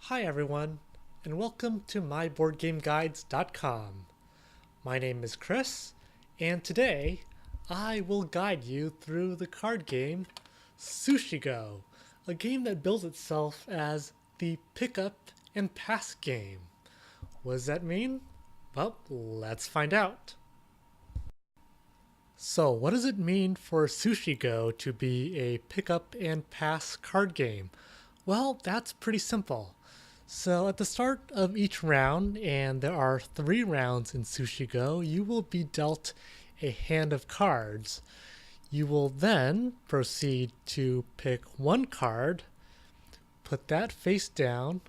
Hi everyone, and welcome to myboardgameguides.com. My name is Chris, and today I will guide you through the card game Sushi Go, a game that bills itself as the pick up and pass game. What does that mean? Well, let's find out. So, what does it mean for Sushi Go to be a pick up and pass card game? Well, that's pretty simple. So at the start of each round, and there are 3 rounds in Sushi Go, you will be dealt a hand of cards. You will then proceed to pick one card, put that face down,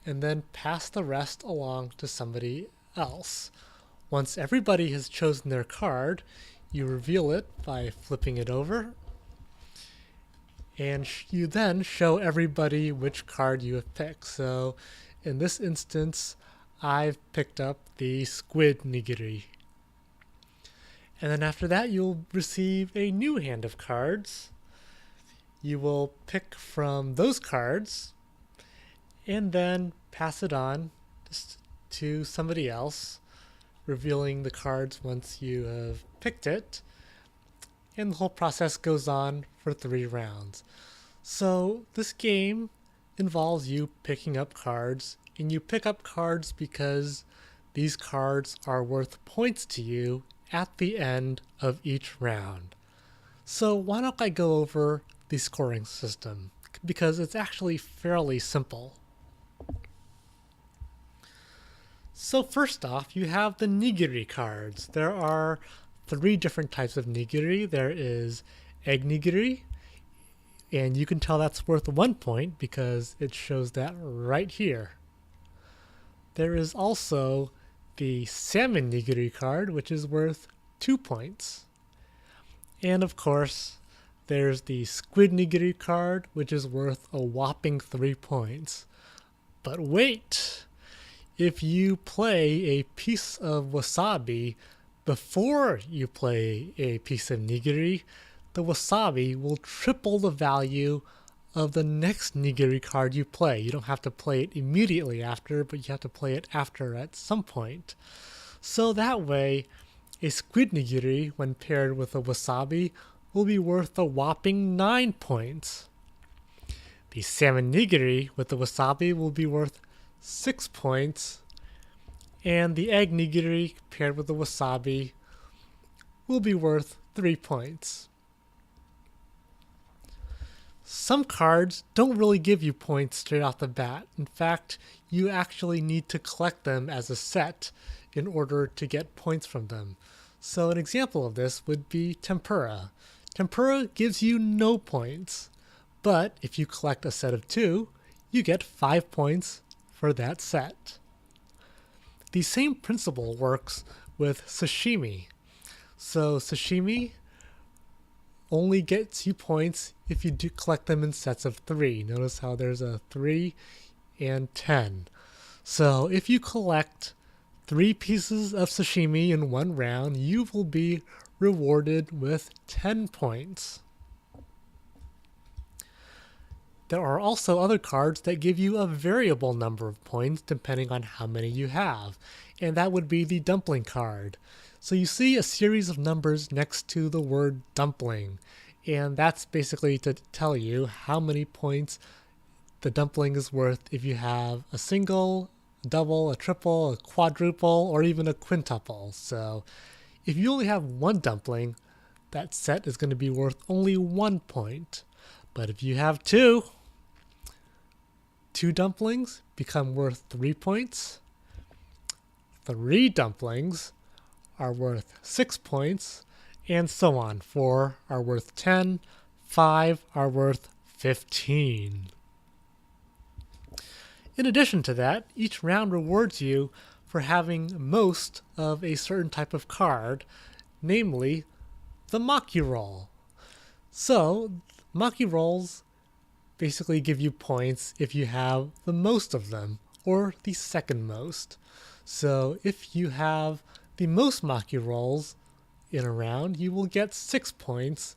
and then pass the rest along to somebody else. Once everybody has chosen their card, you reveal it by flipping it over, and you then show everybody which card you have picked. So in this instance, I've picked up the Squid Nigiri. And then after that, you'll receive a new hand of cards. You will pick from those cards and then pass it on to somebody else, revealing the cards once you have picked it. And the whole process goes on for 3 rounds. So this game involves you picking up cards, and you pick up cards because these cards are worth points to you at the end of each round. So why don't I go over the scoring system, because it's actually fairly simple. So first off, you have the Nigiri cards. There are 3 different types of nigiri. There is egg nigiri, and you can tell that's worth 1 point because it shows that right here. There is also the salmon nigiri card, which is worth 2 points. And of course, there's the squid nigiri card, which is worth a whopping 3 points. But wait! If you play a piece of wasabi before you play a piece of nigiri, the wasabi will triple the value of the next nigiri card you play. You don't have to play it immediately after, but you have to play it after at some point. So that way, a squid nigiri, when paired with a wasabi, will be worth a whopping 9 points. The salmon nigiri with the wasabi will be worth 6 points. And the egg nigiri paired with the wasabi will be worth 3 points. Some cards don't really give you points straight off the bat. In fact, you actually need to collect them as a set in order to get points from them. So an example of this would be tempura. Tempura gives you no points, but if you collect a set of 2, you get 5 points for that set. The same principle works with sashimi. So sashimi only gets you points if you do collect them in sets of 3. Notice how there's a 3 and 10. So if you collect 3 pieces of sashimi in 1 round, you will be rewarded with 10 points. There are also other cards that give you a variable number of points depending on how many you have, and that would be the Dumpling Card. So you see a series of numbers next to the word dumpling, and that's basically to tell you how many points the dumpling is worth if you have a single, a double, a triple, a quadruple, or even a quintuple. So if you only have 1 dumpling, that set is going to be worth only 1 point. But if you have 2 dumplings become worth 3 points. 3 dumplings are worth 6 points, and so on. 4 are worth 10, 5 are worth 15. In addition to that, each round rewards you for having most of a certain type of card, namely the maki roll. So maki rolls basically give you points if you have the most of them, or the second most. So if you have the most maki rolls in a round, you will get 6 points,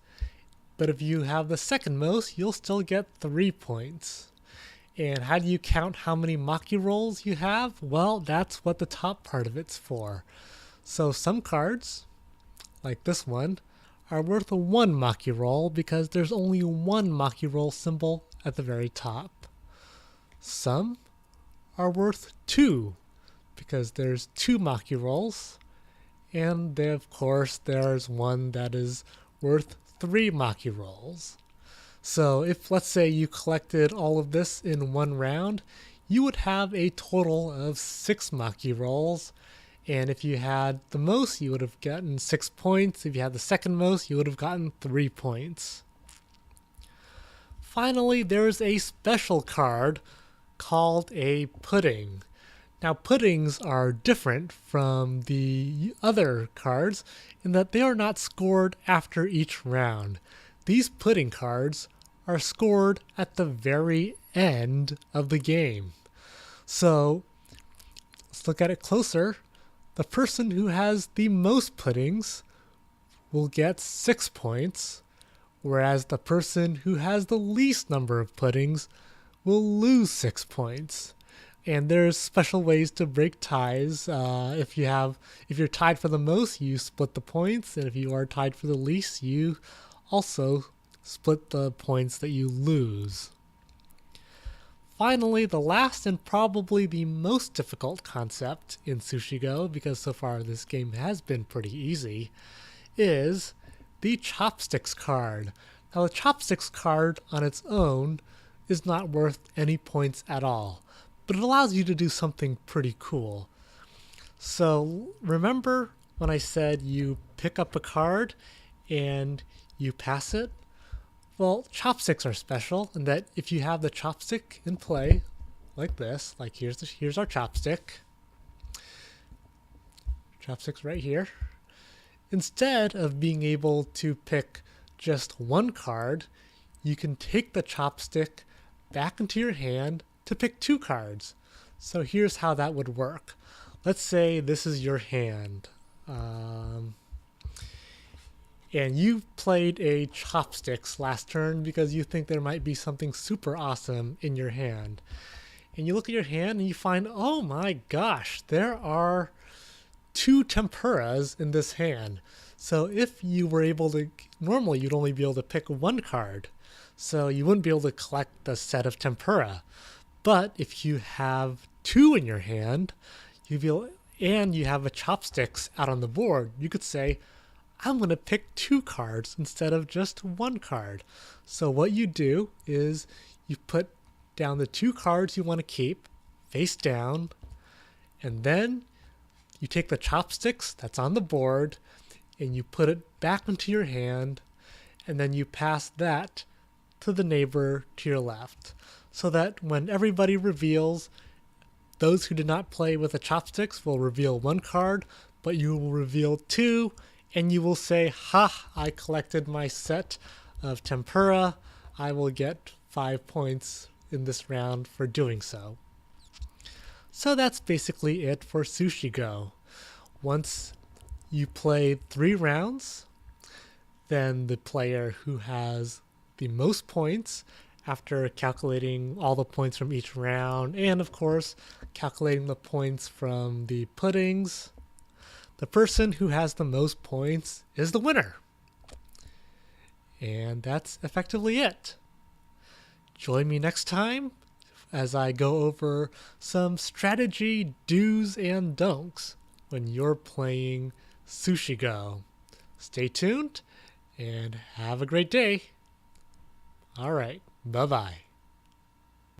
but if you have the second most, you'll still get 3 points. And how do you count how many maki rolls you have? Well, that's what the top part of it's for. So some cards, like this one, are worth one maki roll because there's only one maki roll symbol at the very top. Some are worth two because there's two maki rolls. And then, of course, there's one that is worth three maki rolls. So if, let's say, you collected all of this in one round, you would have a total of 6 maki rolls. And if you had the most, you would have gotten 6 points. If you had the second most, you would have gotten 3 points. Finally, there's a special card called a pudding. Now, puddings are different from the other cards in that they are not scored after each round. These pudding cards are scored at the very end of the game. So, let's look at it closer. The person who has the most puddings will get 6 points, whereas the person who has the least number of puddings will lose 6 points. And there's special ways to break ties. If you're tied for the most, you split the points, and if you are tied for the least, you also split the points that you lose. Finally, the last and probably the most difficult concept in Sushi Go, because so far this game has been pretty easy, is the Chopsticks Card. Now, the Chopsticks Card on its own is not worth any points at all, but it allows you to do something pretty cool. So remember when I said you pick up a card and you pass it? Well, chopsticks are special in that if you have the chopstick in play, like this, like here's our chopstick. Chopstick's right here. Instead of being able to pick just one card, you can take the chopstick back into your hand to pick 2 cards. So here's how that would work. Let's say this is your hand. And you played a chopsticks last turn because you think there might be something super awesome in your hand. And you look at your hand and you find, oh my gosh, there are 2 tempuras in this hand. So if you were able to, normally you'd only be able to pick 1 card. So you wouldn't be able to collect the set of tempura. But if you have 2 in your hand, and you have a chopsticks out on the board, you could say, I'm going to pick 2 cards instead of just 1 card. So what you do is you put down the 2 cards you want to keep face down, and then you take the chopsticks that's on the board and you put it back into your hand, and then you pass that to the neighbor to your left, so that when everybody reveals, those who did not play with the chopsticks will reveal 1 card, but you will reveal 2, and you will say, ha, I collected my set of tempura. I will get 5 points in this round for doing so. So that's basically it for Sushi Go. Once you play 3 rounds, then the player who has the most points, after calculating all the points from each round, and of course calculating the points from the puddings, the person who has the most points is the winner. And that's effectively it. Join me next time as I go over some strategy do's and don'ts when you're playing Sushi Go. Stay tuned and have a great day. All right, bye-bye.